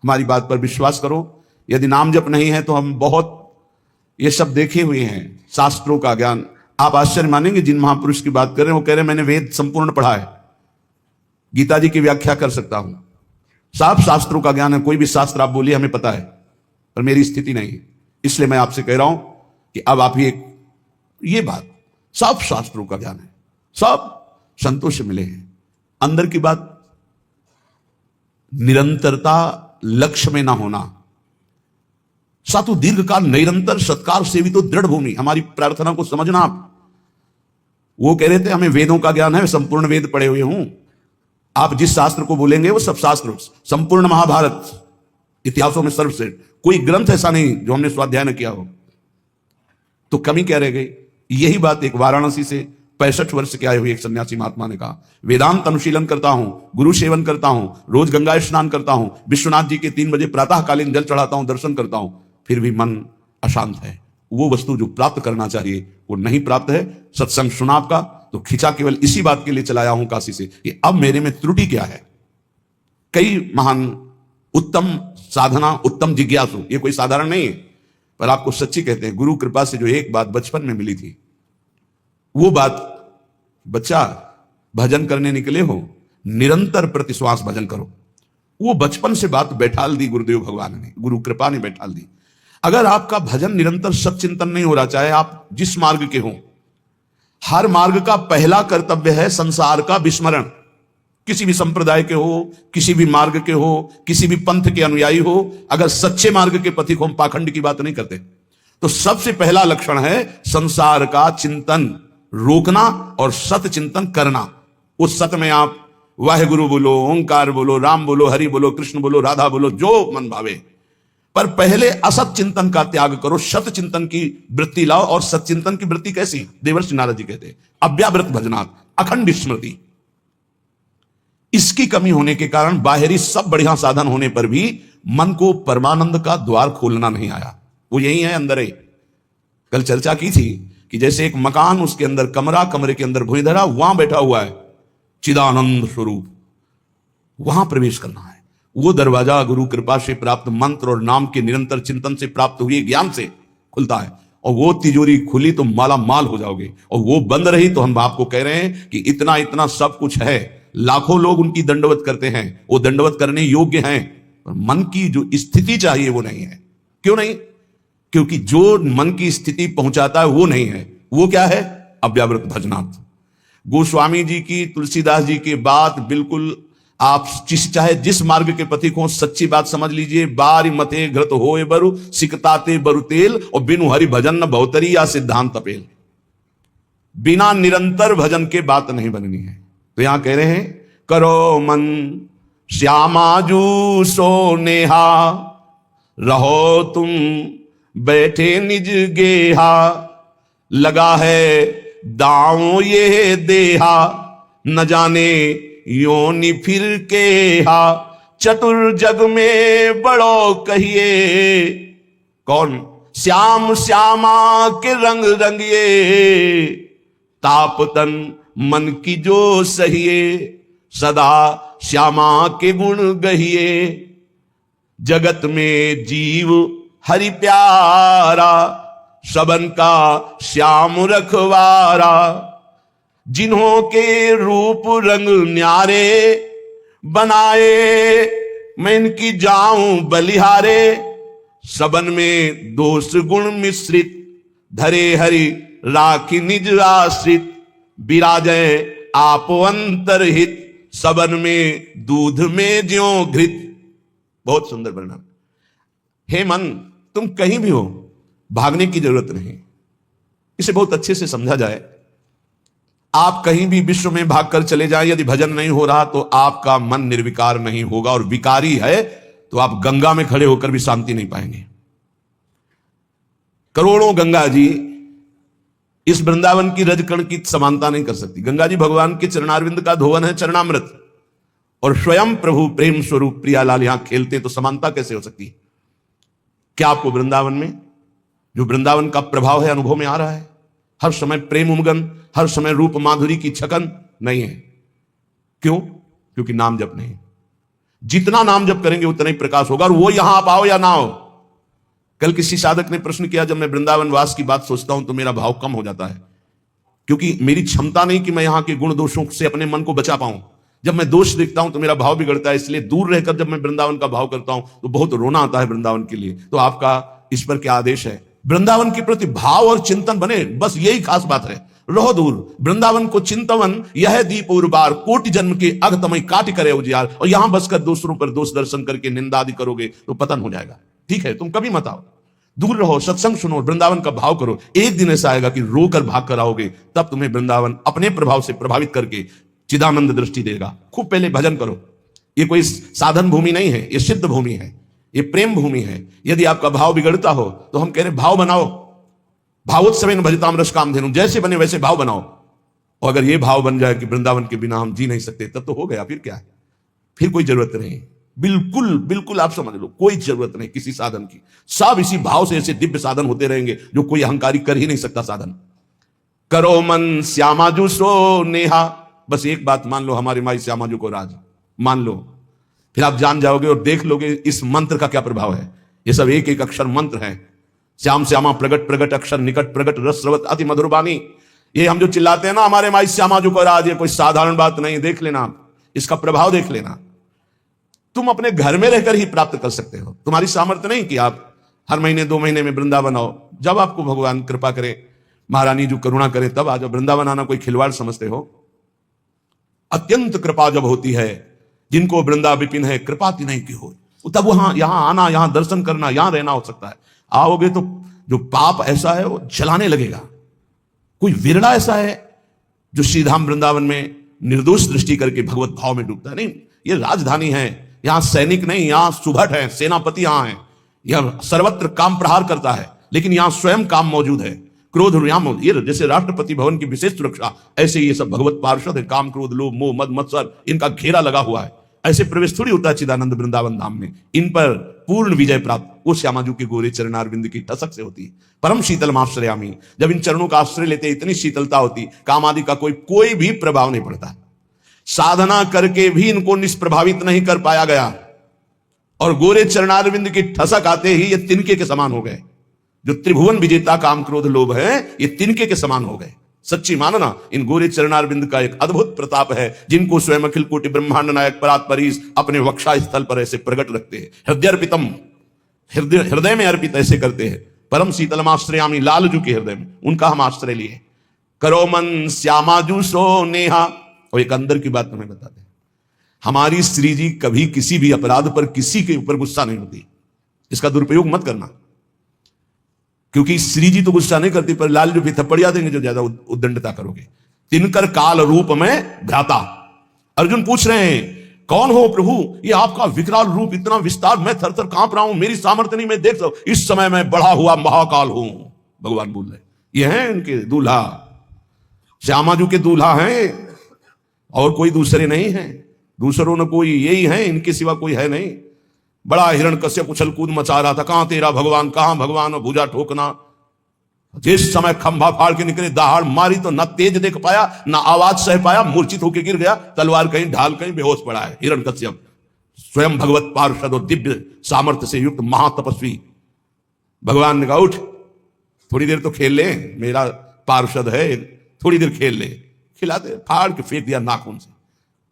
हमारी बात पर विश्वास करो। यदि नाम जप नहीं है तो हम बहुत ये सब देखे हुए हैं, शास्त्रों का ज्ञान। आप आश्चर्य मानेंगे, जिन महापुरुष की बात कर रहे हैं वो कह रहे हैं मैंने वेद संपूर्ण पढ़ा है, गीता जी की व्याख्या कर सकता हूं, साफ शास्त्रों का ज्ञान है, कोई भी शास्त्र आप बोलिए हमें पता है, पर मेरी स्थिति नहीं है। इसलिए मैं आपसे कह रहा हूं कि अब आप ये बात, सब शास्त्रों का ज्ञान है, सब संतों से मिले हैं। अंदर की बात, निरंतरता लक्ष्य में ना होना, सातु दीर्घकाल निरंतर सत्कार सेवितो दृढ़ भूमि। हमारी प्रार्थना को समझना आप। वो कह रहे थे हमें वेदों का ज्ञान है, संपूर्ण वेद पढ़े हुए हूं। आप जिस शास्त्र को बोलेंगे वो सब शास्त्र, संपूर्ण महाभारत, इतिहासों में सर्वश्रेष्ठ, कोई ग्रंथ ऐसा नहीं जो हमने स्वाध्याय न किया हो। तो कमी क्या रह गई? यही बात एक वाराणसी से 65 वर्ष के आए हुए एक सन्यासी महात्मा ने कहा, वेदांत अनुशीलन करता हूं, गुरु सेवन करता हूं, रोज गंगा स्नान करता हूं, विश्वनाथ जी के 3 बजे प्रातःकालीन जल चढ़ाता हूं, दर्शन करता हूं, फिर भी मन अशांत है। वो वस्तु जो प्राप्त करना चाहिए वो नहीं प्राप्त है। सत्संग सुना आपका तो खिंचा केवल इसी बात के लिए चलाया हूं काशी से कि अब मेरे में त्रुटि क्या है। कई महान उत्तम साधना, उत्तम जिज्ञासु, ये कोई साधारण नहीं है, पर आपको सच्ची कहते हैं, गुरु कृपा से जो एक बात बचपन में मिली थी, वो बात, बच्चा भजन करने निकले हो, निरंतर प्रतिश्वास भजन करो। वो बचपन से बात बैठाल दी गुरुदेव भगवान ने, गुरु कृपा ने बैठाल दी। अगर आपका भजन निरंतर सच्चिंतन नहीं हो रहा, चाहे आप जिस मार्ग के हो, हर मार्ग का पहला कर्तव्य है संसार का विस्मरण। किसी भी संप्रदाय के हो, किसी भी मार्ग के हो, किसी भी पंथ के अनुयायी हो, अगर सच्चे मार्ग के पथिक हो, हम पाखंड की बात नहीं करते, तो सबसे पहला लक्षण है संसार का चिंतन रोकना और सत चिंतन करना। उस सत में आप वाहेगुरु बोलो, ओंकार बोलो, राम बोलो, हरि बोलो, कृष्ण बोलो, राधा बोलो, जो मन भावे, पर पहले असत चिंतन का त्याग करो, सत चिंतन की वृत्ति लाओ। और सच्चिंतन की वृत्ति कैसी? देवर्षि नारद जी कहते हैं, अव्यावृत भजनात्, अखंड स्मृति। इसकी कमी होने के कारण बाहरी सब बढ़िया साधन होने पर भी मन को परमानंद का द्वार खोलना नहीं आया। वो यही है अंदर ही। कल चर्चा की थी कि जैसे एक मकान, उसके अंदर कमरा, कमरे के अंदर भुइंधरा, वहां बैठा हुआ है चिदानंद स्वरूप, वहां प्रवेश करना है। वो दरवाजा गुरु कृपा से प्राप्त मंत्र और नाम के निरंतर चिंतन से प्राप्त हुए ज्ञान से खुलता है। और वो तिजोरी खुली तो माला माल हो जाओगे, और वो बंद रही तो हम आपको कह रहे हैं कि इतना इतना सब कुछ है, लाखों लोग उनकी दंडवत करते हैं, वो दंडवत करने योग्य हैं, पर मन की जो स्थिति चाहिए वो नहीं है। क्यों नहीं? क्योंकि जो मन की स्थिति पहुंचाता है वो नहीं है। वो क्या है? अव्यावृत भजनात्। गोस्वामी जी की, तुलसीदास जी की बात बिल्कुल, आप चाहे जिस मार्ग के पथिक हो, सच्ची बात समझ लीजिए। बारी मते घृत होए बरु, सिकताते बरु तेल, और बिनु हरि भजन न भवतरी या सिद्धांत तपेल। बिना निरंतर भजन के बात नहीं बननी है। तो यहां कह रहे हैं, करो मन श्यामाजू सो नेहा, रहो तुम बैठे निज गेहा, लगा है दांव ये देहा, न जाने योनि फिर के हा, चतुर जग में बड़ो कहिए, कौन? श्याम श्यामा के रंग रंगिए, ताप तन मन की जो सहिए, सदा श्यामा के गुण गहिए, जगत में जीव हरि प्यारा, सबन का श्याम रखवारा, जिन्हों के रूप रंग न्यारे, बनाए मैं इनकी जाऊं बलिहारे, सबन में दोष गुण मिश्रित, धरे हरि राखी निज आश्रित, विराजय आप अंतरहित, सबन में दूध में ज्यों घृत। बहुत सुंदर वर्णन। हे मन, तुम कहीं भी हो, भागने की जरूरत नहीं। इसे बहुत अच्छे से समझा जाए, आप कहीं भी विश्व में भागकर चले जाएं, यदि भजन नहीं हो रहा तो आपका मन निर्विकार नहीं होगा, और विकारी है तो आप गंगा में खड़े होकर भी शांति नहीं पाएंगे। करोड़ों गंगा जी इस वृंदावन की रजकण की समानता नहीं कर सकती। गंगा जी भगवान के चरणारविंद का धोवन है, चरणामृत, और स्वयं प्रभु प्रेम स्वरूप प्रियालाल यहां खेलते, तो समानता कैसे हो सकती है? क्या आपको वृंदावन में जो वृंदावन का प्रभाव है अनुभव में आ रहा है? हर समय प्रेम उमगन, हर समय रूप माधुरी की छकन नहीं है। क्यों? क्योंकि नाम जप नहीं। जितना नाम जप करेंगे उतना ही प्रकाश होगा, और वो यहां आप आओ या ना आओ। कल किसी साधक ने प्रश्न किया, जब मैं वृंदावन वास की बात सोचता हूं तो मेरा भाव कम हो जाता है, क्योंकि मेरी क्षमता नहीं कि मैं यहां के गुण दोषों से अपने मन को बचा पाऊं। जब मैं दोष देखता हूं तो मेरा भाव बिगड़ता है, इसलिए दूर रहकर जब मैं वृंदावन का भाव करता हूं तो बहुत रोना आता है वृंदावन के लिए। तो आपका इस पर क्या आदेश है? वृंदावन के प्रति भाव और चिंतन बने, बस यही खास बात है। रहो दूर, वृंदावन को चिंतवन यह दीप उर्बार, कोटि जन्म के अगतमय काट करे उजियार। और यहां बसकर दूसरों पर दोष दर्शन करके निंदा आदि करोगे तो पतन हो जाएगा। ठीक है, तुम कभी मत आओ, दूर रहो, सत्संग सुनो, वृंदावन का भाव करो। एक दिन ऐसा आएगा कि रोकर भाग कर आओगे, तब तुम्हें वृंदावन अपने प्रभाव से प्रभावित करके चिदानंद दृष्टि देगा। खूब पहले भजन करो। ये कोई साधन भूमि नहीं है, ये सिद्ध भूमि है, ये प्रेम भूमि है। यदि आपका भाव बिगड़ता हो तो हम कह रहे भाव बनाओ, भावोत्सवेन भजताम रस कामधेनु, जैसे बने वैसे भाव बनाओ। और अगर ये भाव बन जाए कि वृंदावन के बिना हम जी नहीं सकते, तब तो हो गया। फिर क्या है? फिर कोई जरूरत नहीं, बिल्कुल बिल्कुल आप समझ लो, कोई जरूरत नहीं किसी साधन की। सब इसी भाव से ऐसे दिव्य साधन होते रहेंगे जो कोई अहंकारी कर ही नहीं सकता साधन। करो मन श्यामाजू सो नेहा, बस एक बात मान लो, हमारे माई श्यामाजू को राज मान लो, फिर आप जान जाओगे और देख लोगे इस मंत्र का क्या प्रभाव है। ये सब एक एक अक्षर मंत्र है। श्याम श्यामा प्रगट प्रगट अक्षर निकट प्रगट रस स्रवत अति मधुर वाणी। ये हम जो चिल्लाते हैं ना, हमारे माई श्यामाजू को राज, ये कोई साधारण बात नहीं। देख लेना, इसका प्रभाव देख लेना। तुम अपने घर में रहकर ही प्राप्त कर सकते हो। तुम्हारी सामर्थ्य नहीं कि आप हर महीने 2 महीने में वृंदावन आओ। जब आपको भगवान कृपा करे, महारानी जो करुणा करे, तब आ जाओ। वृंदावन आना कोई खिलवाड़ समझते हो? अत्यंत कृपा जब होती है, जिनको वृंदा विपिन है कृपा नहीं की हो, तब वहां यहां आना, यहां दर्शन करना, यहां रहना हो सकता है। आओगे तो जो पाप ऐसा है वो जलाने लगेगा। कोई विरला ऐसा है जो श्रीधाम वृंदावन में निर्दोष दृष्टि करके भगवत भाव में डूबता है। नहीं, ये राजधानी है, यहां सैनिक नहीं, यहां सुभट है, सेनापति यहां है। यह सर्वत्र काम प्रहार करता है, लेकिन यहां स्वयं काम मौजूद है। क्रोध और ये जैसे राष्ट्रपति भवन की विशेष सुरक्षा, ऐसे ये सब भगवत पार्षद है। काम क्रोध लोभ मोह मद मत्सर, इनका घेरा लगा हुआ है। ऐसे प्रवेश थोड़ी होता है चिदानंद वृंदावन धाम में। इन पर पूर्ण विजय प्राप्त वो श्यामाजू के गोरे चरणारविंद की ठसक से होती है। परम शीतल आश्रयामी, जब इन चरणों का आश्रय लेते इतनी शीतलता होती, काम आदि का कोई भी प्रभाव नहीं पड़ता। साधना करके भी इनको निष्प्रभावित नहीं कर पाया गया, और गोरे चरणारविंद की ठसक आते ही ये तिनके के समान हो गए। जो त्रिभुवन विजेता काम क्रोध लोभ है, ये तिनके के समान हो गए। सच्ची मानना, इन गोरे चरणारविंद का एक अद्भुत प्रताप है, जिनको स्वयं अखिल कोटि ब्रह्मांड नायक परात्परीश अपने वक्षा स्थल पर ऐसे प्रकट रखते हैं। हृदयर्पितम, हृदय में अर्पित ऐसे करते हैं। परम शीतलमाश्रयामी, लालजू के हृदय में, उनका हम आश्रय लिए। करो मन श्यामाजू सो नेहा। और एक अंदर की बात तुम्हें बताते हैं, हमारी श्री जी कभी किसी भी अपराध पर किसी के ऊपर गुस्सा नहीं होती। इसका दुरुपयोग मत करना, क्योंकि श्री जी तो गुस्सा नहीं करती, पर लाल जो भी थप्पड़िया देंगे जो ज्यादा उद्दंडता करोगे। तिनकर काल रूप में भ्राता। अर्जुन पूछ रहे हैं, कौन हो प्रभु? ये आपका विकराल रूप, इतना विस्तार, मैं थर थर कांप रहा हूं, मेरी सामर्थ्य नहीं, मैं देख सकूं। इस समय मैं बढ़ा हुआ महाकाल हूं, भगवान बोल रहे। ये हैं इनके दूल्हा, श्यामाजू के दूल्हा हैं, और कोई दूसरे नहीं है। दूसरों ने कोई यही है, इनके सिवा कोई है नहीं। बड़ा हिरण्यकश्यप उछल कूद मचा रहा था, कहां तेरा भगवान, कहां भगवान, और भुजा ठोकना। जिस समय खंभा फाड़ के निकले, दहाड़ मारी तो न तेज देख पाया, न आवाज सह पाया, मूर्छित होकर गिर गया। तलवार कहीं ढाल कहीं बेहोश पड़ा है हिरण्यकश्यप, स्वयं भगवत पार्षद और दिव्य सामर्थ्य से युक्त महातपस्वी। भगवान ने कहा, उठ, थोड़ी देर तो खेल ले, मेरा पार्षद है, थोड़ी देर खेल ले। खिलाते, फाड़ के फेंक दिया नाखून से।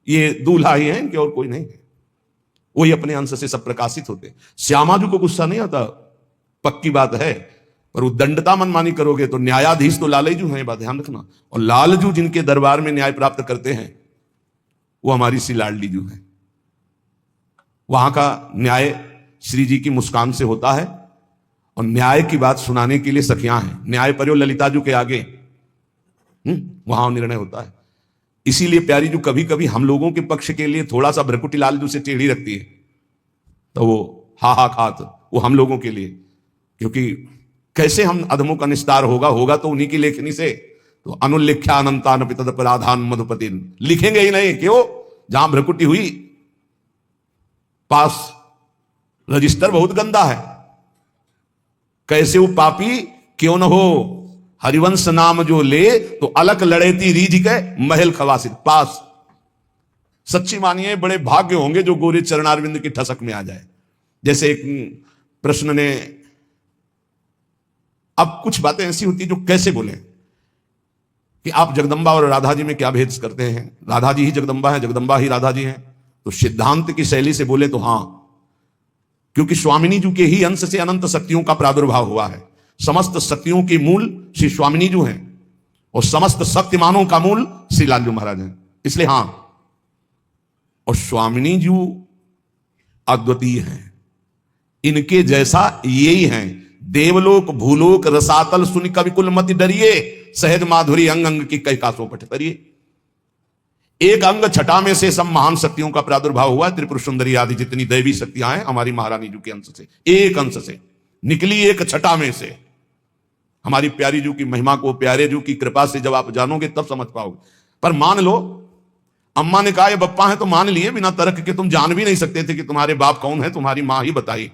ये दूल्हा ही है इनके, और कोई नहीं है। वही अपने अंश से सब प्रकाशित होते। श्यामाजू को गुस्सा नहीं आता, पक्की बात है, पर उद्दंडता मनमानी करोगे तो न्यायाधीश तो लालजू है, बात ध्यान रखना। और लालजू जिनके दरबार में न्याय प्राप्त करते हैं, वो हमारी सी लाडली जू है। वहां का न्याय श्री जी की मुस्कान से होता है, और न्याय की बात सुनाने के लिए सखियां हैं। न्याय पर्यो ललिता जू के आगे वहां निर्णय होता है। इसीलिए प्यारी जो कभी कभी हम लोगों के पक्ष के लिए थोड़ा सा भ्रकुटी लालजू से टेढ़ी रखती है, तो वो हा खात, वो हम लोगों के लिए, क्योंकि कैसे हम अधमों का निस्तार होगा तो उन्हीं की लेखनी से। तो अनुल्लिख्या अनंतान पितद पराधान मधुपति, लिखेंगे ही नहीं, क्यों? जहां भ्रकुटी हुई, पास रजिस्टर बहुत गंदा है। कैसे वो पापी क्यों न हो, हरिवंश नाम जो ले, तो अलग लड़ेती रीझ के महल खवासित पास। सच्ची मानिए बड़े भाग्य होंगे जो गोरे चरणारविंद की ठसक में आ जाए। जैसे एक प्रश्न ने, अब कुछ बातें ऐसी होती जो कैसे बोले कि आप जगदंबा और राधा जी में क्या भेद करते हैं, राधा जी ही जगदंबा है, जगदंबा ही राधा जी हैं। तो सिद्धांत की शैली से बोले तो हां, क्योंकि स्वामिनी जी के ही अंश से अनंत शक्तियों का प्रादुर्भाव हुआ है। समस्त शक्तियों की मूल श्री स्वामिनी जी हैं और समस्त शक्तिमानों का मूल श्री लालजू महाराज हैं। इसलिए हां, और स्वामिनी जी अद्वितीय हैं, इनके जैसा यही हैं। देवलोक भूलोक रसातल सुनि कवि कुल मति डरिए, सहज माधुरी अंग अंग की कई कासों पट तरिए। एक अंग छटा में से सब महान शक्तियों का प्रादुर्भाव हुआ। त्रिपुर सुंदरी आदि जितनी दैवी शक्तियां हैं हमारी महारानी जी के अंश से, एक अंश से निकली, एक छटा में से। हमारी प्यारी जू की महिमा को, प्यारे जू की कृपा से जब आप जानोगे तब समझ पाओगे। पर मान लो, अम्मा ने कहा ये बप्पा है तो मान लिए, बिना तर्क के। तुम जान भी नहीं सकते थे कि तुम्हारे बाप कौन है, तुम्हारी मां ही बताई।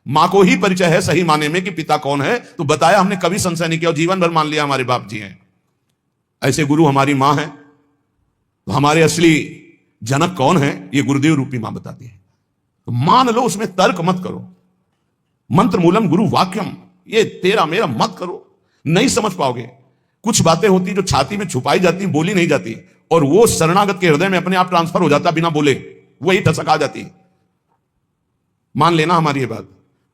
मां को ही परिचय है सही माने में कि पिता कौन है, तो बताया, हमने कभी संशय नहीं किया और जीवन भर मान लिया हमारे बाप जी हैं। ऐसे गुरु हमारी मां है, तो हमारे असली जनक कौन है ये गुरुदेव रूपी मां बताती है। तो मान लो, उसमें तर्क मत करो। मंत्र मूलम गुरु वाक्यम, ये तेरा मेरा मत करो, नहीं समझ पाओगे। कुछ बातें होती जो छाती में छुपाई जाती, बोली नहीं जाती, और वो शरणागत के हृदय में अपने आप ट्रांसफर हो जाता बिना बोले, वही ठसक आ जाती। मान लेना हमारी ये बात।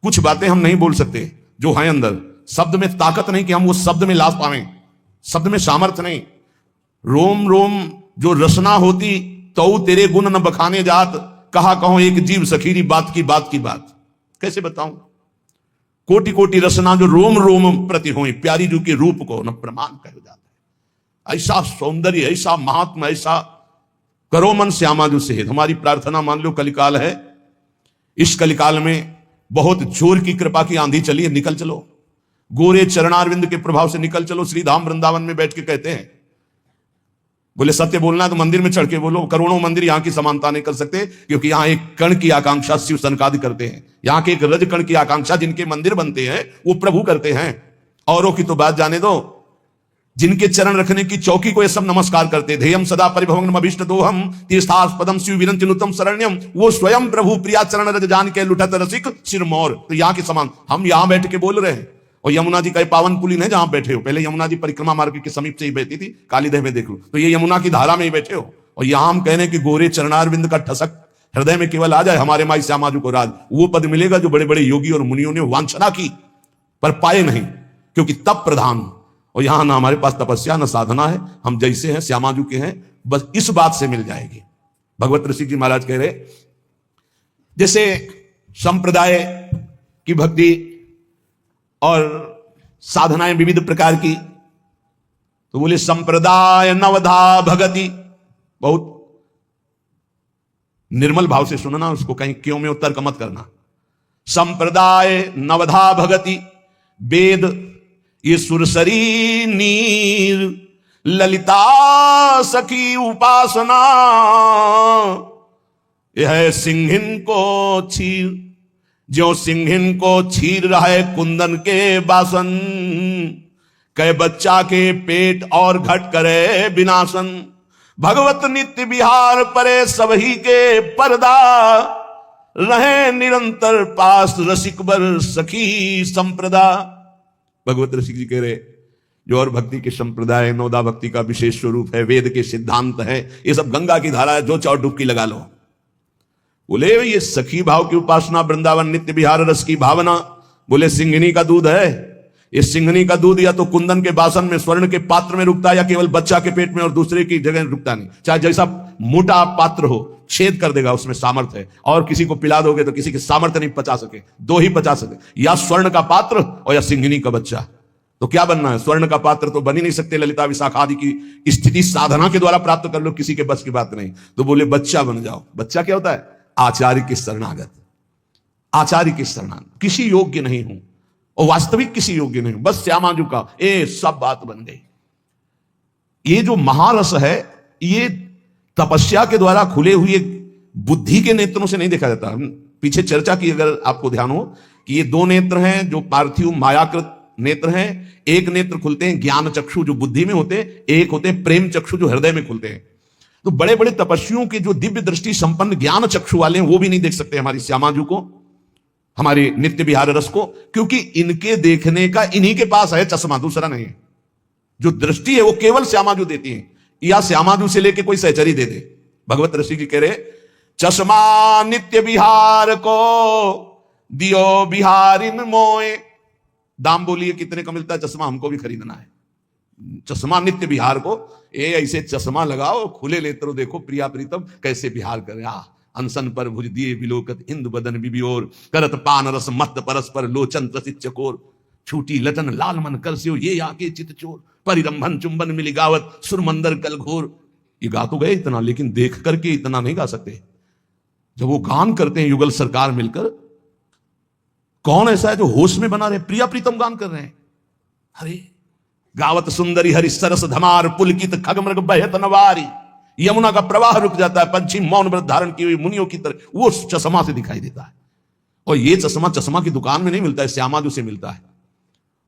कुछ बातें हम नहीं बोल सकते जो हैं अंदर, शब्द में ताकत नहीं कि हम वो शब्द में लाभ पावें, शब्द में सामर्थ्य नहीं। रोम रोम जो रसना होती तो तेरे गुण न बखाने जात, कहा कहो एक जीव सखीरी बात की बात की बात। कैसे बताऊं? कोटि कोटि रसना जो रोम रोम प्रति हो, प्यारी जू के रूप को न प्रमाण कहो जाता है। ऐसा सौंदर्य, ऐसा महात्मा, ऐसा करो मन श्यामा जू सेहत। हमारी प्रार्थना मान लो, कलिकाल है, इस कलिकाल में बहुत जोर की कृपा की आंधी चली है, निकल चलो, गोरे चरणारविंद के प्रभाव से निकल चलो। श्री धाम वृंदावन में बैठ के कहते हैं, बोले सत्य बोलना है तो मंदिर में चढ़ के बोलो। करोड़ों मंदिर यहां की समानता नहीं कर सकते, क्योंकि यहां एक कण की आकांक्षा शिव सनकादि करते हैं। यहां के एक रज कण की आकांक्षा जिनके मंदिर बनते हैं वो प्रभु करते हैं। औरों की तो बात जाने दो, जिनके चरण रखने की चौकी को ये सब नमस्कार करते। ध्येयम सदा परिभवम अभीष्ट दोहम तीर्थास्पदम शिव विरंचिनुतम शरण्यम, वो स्वयं प्रभु प्रिया चरण रज जान के लुठत रसिक सिरमौर। तो यहाँ के समान हम यहां बैठ के बोल रहे हैं। और यमुना जी का पावन पुलिन है जहां बैठे हो। पहले यमुना जी परिक्रमा मार्ग के समीप से ही बहती थी, कालीदेह में देख लो, तो ये यमुना की धारा में ही बैठे हो। और यहां हम कह रहे हैं कि गोरे चरणारविंद का ठसक हृदय में केवल आ जाए, हमारे माई श्यामा जी को राज, वो पद मिलेगा जो बड़े बड़े योगी और मुनियों ने वांछना की पर पाए नहीं, क्योंकि तप प्रधान। और यहां ना हमारे पास तपस्या, ना साधना है, हम जैसे हैं श्यामा जी के हैं, बस इस बात से मिल जाएगी। भगवत ऋषि जी महाराज कह रहे, जैसे संप्रदाय की भक्ति और साधनाएं विविध प्रकार की, तो बोले संप्रदाय नवधा भगति। बहुत निर्मल भाव से सुनना, उसको कहीं क्यों में उत्तर मत करना। संप्रदाय नवधा भगति, वेद ये सुरसरी नीर, ललिता सखी उपासना, यह है सिंहिन को छीर। जो सिंहिन को छीर रहा है कुंदन के बासन, कह बच्चा के पेट और घट करे विनाशन। भगवत नित्य विहार परे सबही के पर्दा, रहे निरंतर पास रसिक बर सखी संप्रदा। भगवत ऋषि जी कह रहे, जो और भक्ति के संप्रदाय, नवदा भक्ति का विशेष स्वरूप है, वेद के सिद्धांत है, ये सब गंगा की धारा है, जो चाहो डुबकी लगा लो। बोले ये सखी भाव की उपासना, वृंदावन नित्य विहार रस की भावना, बोले सिंघनी का दूध है। ये सिंघनी का दूध या तो कुंदन के बासन में, स्वर्ण के पात्र में रुकता है, या केवल बच्चा के पेट में और दूसरे की जगह रुकता नहीं। चाहे जैसा मोटा पात्र हो, छेद कर देगा, उसमें सामर्थ्य है। और किसी को पिला दोगे तो किसी के सामर्थ्य नहीं पचा सके, दो ही पचा सके, या स्वर्ण का पात्र और या सिंघनी का बच्चा। तो क्या बनना है? स्वर्ण का पात्र तो बन ही नहीं सकते, ललिता विशाखा आदि की स्थिति साधना के द्वारा प्राप्त कर लो, किसी के बस की बात नहीं। तो बोले बच्चा बन जाओ। बच्चा क्या होता है? आचार्य के शरणागत, आचार्य के शरणागत, किसी योग्य नहीं हूं और वास्तविक किसी योग्य नहीं हूं, बस श्यामाजू का, ए सब बात बन गई। ये जो महारस है, ये तपस्या के द्वारा खुले हुए बुद्धि के नेत्रों से नहीं देखा जाता। पीछे चर्चा की, अगर आपको ध्यान हो, कि ये दो नेत्र हैं जो पार्थिव मायाकृत नेत्र हैं। एक नेत्र खुलते हैं ज्ञान चक्षु जो बुद्धि में होते हैं, एक होते हैं प्रेम चक्षु जो हृदय में खुलते हैं। तो बड़े बड़े तपस्वियों के जो दिव्य दृष्टि संपन्न ज्ञान चक्षु वाले हैं वो भी नहीं देख सकते हमारी श्यामाजू को, हमारे नित्य विहार रस को, क्योंकि इनके देखने का इन्हीं के पास है चश्मा, दूसरा नहीं है। जो दृष्टि है वो केवल श्यामाजू देती है, या श्यामाजू से लेके कोई सहचरी दे दे। भगवत ऋषि जी कह रहे चश्मा नित्य विहार को दियो बिहारिन मोए। दाम बोलिए कितने का मिलता है चश्मा, हमको भी खरीदना है। चश्मा नित्य बिहार को, ऐसे चश्मा लगाओ, खुले नेत्रों देखो प्रिया प्रीतम कैसे बिहार करे। अनसन पर भुज दिए विलोकत इंद बदन बिबियोर, करत पान रस मत परस्पर लोचन प्रसित चकोर, छूटी लटन लाल मन कर से ये आके चित चोर, परिरंभन चुंबन मिली गावत सुरमंदर कल घोर। ये गा तो गए इतना, लेकिन देख करके इतना नहीं गा सकते। जब वो गान करते हैं युगल सरकार मिलकर, कौन ऐसा है जो होश में बना रहे? प्रिया प्रीतम गान कर रहे हैं। अरे गावत सुंदरी हरि सरस धमार, पुलकित खगमृग बहत नवारी, यमुना का प्रवाह रुक जाता है, पंछी मौन व्रत धारण की हुई मुनियों की तरह वो चश्मा से दिखाई देता है। और ये चश्मा की दुकान में नहीं मिलता है, श्यामाजू से मिलता है।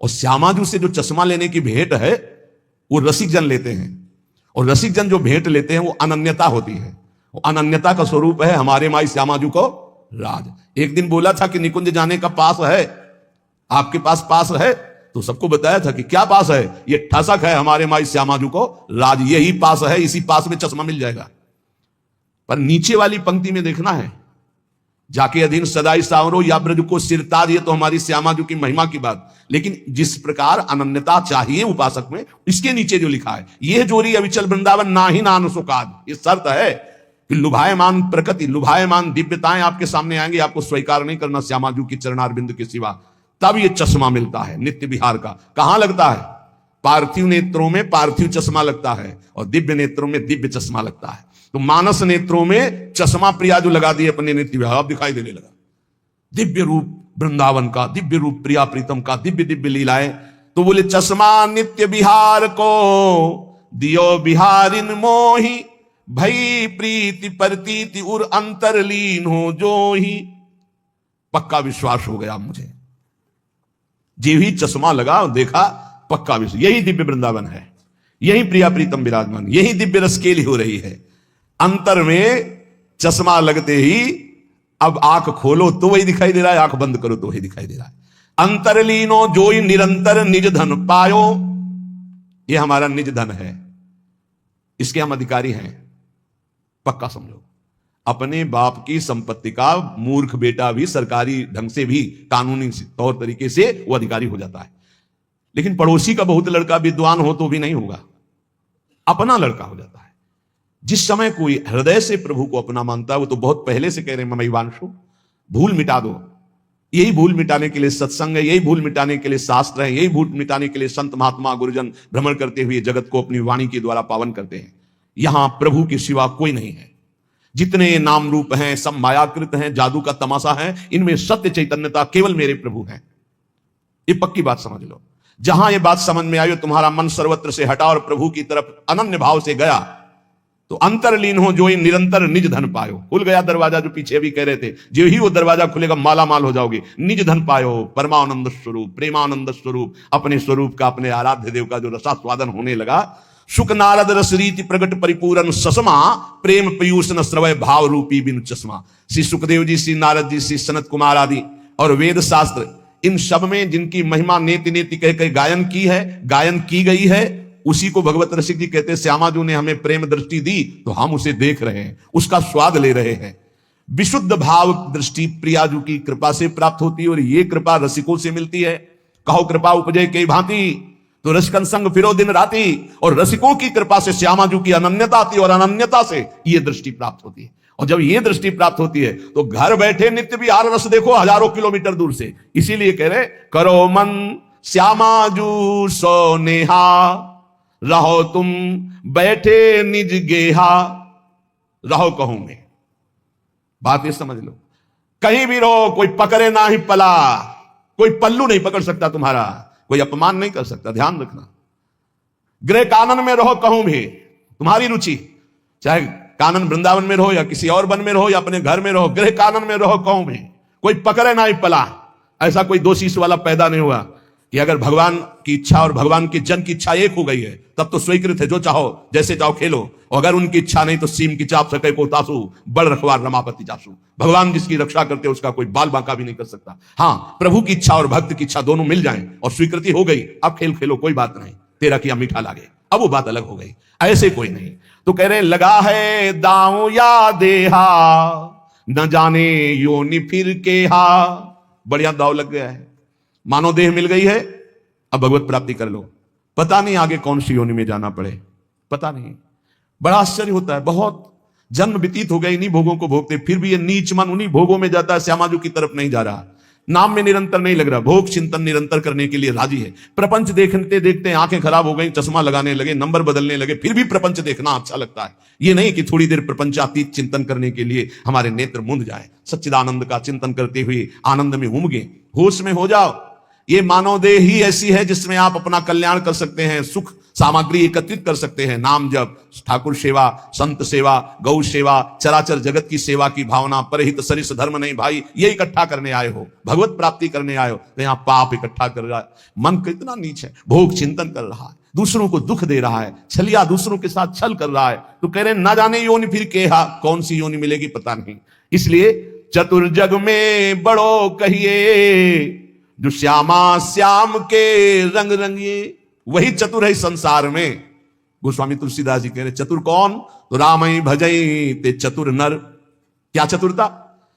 और श्यामाजू से जो चश्मा लेने की भेंट है वो रसिक जन लेते हैं, और रसिक जन जो भेंट लेते हैं वो अनन्यता होती है। वो अनन्यता का स्वरूप है हमारे माई श्यामाजू को राज। एक दिन बोला था कि निकुंज जाने का पास है, आपके पास है, तो सबको बताया था कि क्या पास है, ये ठसक है हमारे माई श्यामाजू को राज, यही पास है, इसी पास में चश्मा मिल जाएगा। पर नीचे वाली पंक्ति में देखना है, जाके अधीन सदाई सावरो या ब्रज को सिरताज, ये तो हमारी श्यामाजू की महिमा की बात। लेकिन जिस प्रकार अनन्यता चाहिए उपासक में, इसके नीचे जो लिखा है, यह जोरी अविचल वृंदावन ना ही नान सुकाद, ये शर्त है कि लुभायमान प्रकृति, लुभायमान दिव्यताएं आपके सामने आएंगी, आपको स्वीकार नहीं करना श्यामाजू की चरणारविंद के सिवा, तब ये चश्मा मिलता है नित्य विहार का। कहां लगता है? पार्थिव नेत्रों में पार्थिव चश्मा लगता है, और दिव्य नेत्रों में दिव्य चश्मा लगता है। तो मानस नेत्रों में चश्मा प्रिया जो लगा दिए अपने नित्य विहार, अब दिखाई देने लगा दिव्य रूप वृंदावन का, दिव्य रूप प्रिया प्रीतम का, दिव्य दिव्य लीलाएं। तो बोले चश्मा नित्य विहार को दियो बिहारिन मोही, भई प्रीति परतीति उर अंतरलीन हो जो ही। पक्का विश्वास हो गया मुझे, जी ही चश्मा लगा और देखा, पक्का विश्वास, यही दिव्य वृंदावन है, यही प्रिया प्रीतम विराजमान, यही दिव्य रसकेली हो रही है। अंतर में चश्मा लगते ही अब आंख खोलो तो वही दिखाई दे रहा है, आंख बंद करो तो वही दिखाई दे रहा है। अंतरलीनो जो ही निरंतर निज धन पायो, ये हमारा निज धन है, इसके हम अधिकारी हैं, पक्का समझो। अपने बाप की संपत्ति का मूर्ख बेटा भी सरकारी ढंग से भी, कानूनी तौर तरीके से वो अधिकारी हो जाता है। लेकिन पड़ोसी का बहुत लड़का विद्वान हो तो भी नहीं होगा, अपना लड़का हो जाता है। जिस समय कोई हृदय से प्रभु को अपना मानता है, वो तो बहुत पहले से कह रहे हैं ममैवांशु, भूल मिटा दो। यही भूल मिटाने के लिए सत्संग है, यही भूल मिटाने के लिए शास्त्र है, यही भूल मिटाने के लिए संत महात्मा गुरुजन भ्रमण करते हुए जगत को अपनी वाणी के द्वारा पावन करते हैं। यहां प्रभु के सिवा कोई नहीं है। जितने नाम रूप हैं सब मायाकृत हैं, जादू का तमाशा है, इनमें सत्य चैतन्यता केवल मेरे प्रभु हैं। ये पक्की बात समझ लो। जहां ये बात समझ में आई, तुम्हारा मन सर्वत्र से हटा और प्रभु की तरफ अनन्य भाव से गया, तो अंतरलीन हो जो ही निरंतर निज धन पायो। खुल गया दरवाजा, जो पीछे भी कह रहे थे, जो ही वो दरवाजा खुलेगा माला माल हो जाओगे। निज धन पायो, परमानंद स्वरूप, प्रेमानंद स्वरूप, अपने स्वरूप का, अपने आराध्य देव का जो रसास्वादन होने लगा। सुख नारद रस रीति प्रगट परिपूर्ण ससमा, प्रेम पीयूष न श्रवय भाव रूपी बिन चश्मा। श्री सुखदेव जी, श्री नारद जी, श्री सनत कुमार आदि और वेद शास्त्र, इन सब में जिनकी महिमा नेति नेति कह के गायन की है, गायन की गई है, उसी को भगवत रसिक जी कहते हैं श्यामाजू ने हमें प्रेम दृष्टि दी, तो हम उसे देख रहे हैं, उसका स्वाद ले रहे हैं। विशुद्ध भाव दृष्टि प्रियाजू की कृपा से प्राप्त होती है, और ये कृपा रसिकों से मिलती है। कहो कृपा उपजे के भांति, तो रसिकन संग फिरो दिन राती। और रसिकों की कृपा से श्यामाजू की अनन्यता आती है, और अनन्यता से ये दृष्टि प्राप्त होती है। और जब ये दृष्टि प्राप्त होती है तो घर बैठे नित्य विहार रस देखो हजारों किलोमीटर दूर से। इसीलिए कह रहे करो मन श्यामाजू सो नेहा, रहो तुम बैठे निज गेहा, रहो कहूं में। बात ये समझ लो, कहीं भी रहो, कोई पकड़े ना ही पला, कोई पल्लू नहीं पकड़ सकता तुम्हारा, कोई अपमान नहीं कर सकता। ध्यान रखना, गृह कानन में रहो कहूं भी, तुम्हारी रुचि, चाहे कानन वृंदावन में रहो या किसी और वन में रहो या अपने घर में रहो, गृह कानन में रहो कहूं भी, कोई पकड़े ना ही पला। ऐसा कोई दोषी वाला पैदा नहीं हुआ कि अगर भगवान की इच्छा और भगवान के जन की इच्छा एक हो गई है तब तो स्वीकृत है, जो चाहो जैसे चाहो खेलो। और अगर उनकी इच्छा नहीं तो सीम की चाप सके को तासू, बड़ रखवार रमापति जासू। भगवान जिसकी रक्षा करते उसका कोई बाल बांका भी नहीं कर सकता। हाँ, प्रभु की इच्छा और भक्त की इच्छा दोनों मिल जाएं और स्वीकृति हो गई, अब खेल खेलो, कोई बात नहीं, तेरा किया मीठा लागे, अब वो बात अलग हो गई। ऐसे कोई नहीं। तो कह रहे लगा है दांव या देहा, न जाने योनि फिर के हा। बढ़िया दाव लग गया है, मानो देह मिल गई है, अब भगवत प्राप्ति कर लो, पता नहीं आगे कौन सी योनि में जाना पड़े, पता नहीं। बड़ा आश्चर्य होता है, बहुत जन्म व्यतीत हो गए इन्हीं भोगों को भोगते, फिर भी ये नीच मन उन्हीं भोगों में जाता है, श्यामाजू की तरफ नहीं जा रहा, नाम में निरंतर नहीं लग रहा, भोग चिंतन निरंतर करने के लिए राजी है। प्रपंच देखते देखते आंखें खराब हो गई, चश्मा लगाने लगे, नंबर बदलने लगे, फिर भी प्रपंच देखना अच्छा लगता है। ये नहीं कि थोड़ी देर प्रपंचातीत चिंतन करने के लिए हमारे नेत्र मूंद जाए, सच्चिदानंद का चिंतन करते हुए आनंद में उमगे, होश में हो जाओ। ये मानव देह ही ऐसी है जिसमें आप अपना कल्याण कर सकते हैं, सुख सामग्री एकत्रित कर सकते हैं, नाम जप, ठाकुर सेवा, संत सेवा, गौ सेवा, चराचर जगत की सेवा की भावना, परहित सरिस धर्म नहीं भाई, ये इकट्ठा करने आए हो, भगवत प्राप्ति करने आए हो, तो यहाँ पाप इकट्ठा कर रहा है, मन कितना नीच है, भोग चिंतन कर रहा है, दूसरों को दुख दे रहा है, छलिया दूसरों के साथ छल कर रहा है। तो कह रहे ना जाने योनि फिर केहा, कौन सी योनि मिलेगी पता नहीं। इसलिए चतुर्जग में बड़ो कहिए, जो श्यामा श्याम के रंग रंगिए, वही चतुर है संसार में। गोस्वामी तुलसीदास जी कह रहे चतुर कौन, तो रामई भजई ते चतुर नर। क्या चतुरता,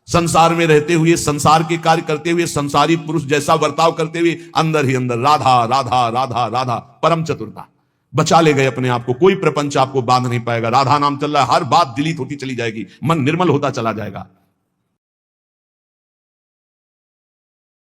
संसार में रहते हुए, संसार के कार्य करते हुए, संसारी पुरुष जैसा बर्ताव करते हुए, अंदर ही अंदर राधा राधा राधा राधा, परम चतुरता। बचा ले गए अपने आप को, कोई प्रपंच आपको बांध नहीं पाएगा। राधा नाम चल रहा है, हर बात डिलीट होती चली जाएगी, मन निर्मल होता चला जाएगा।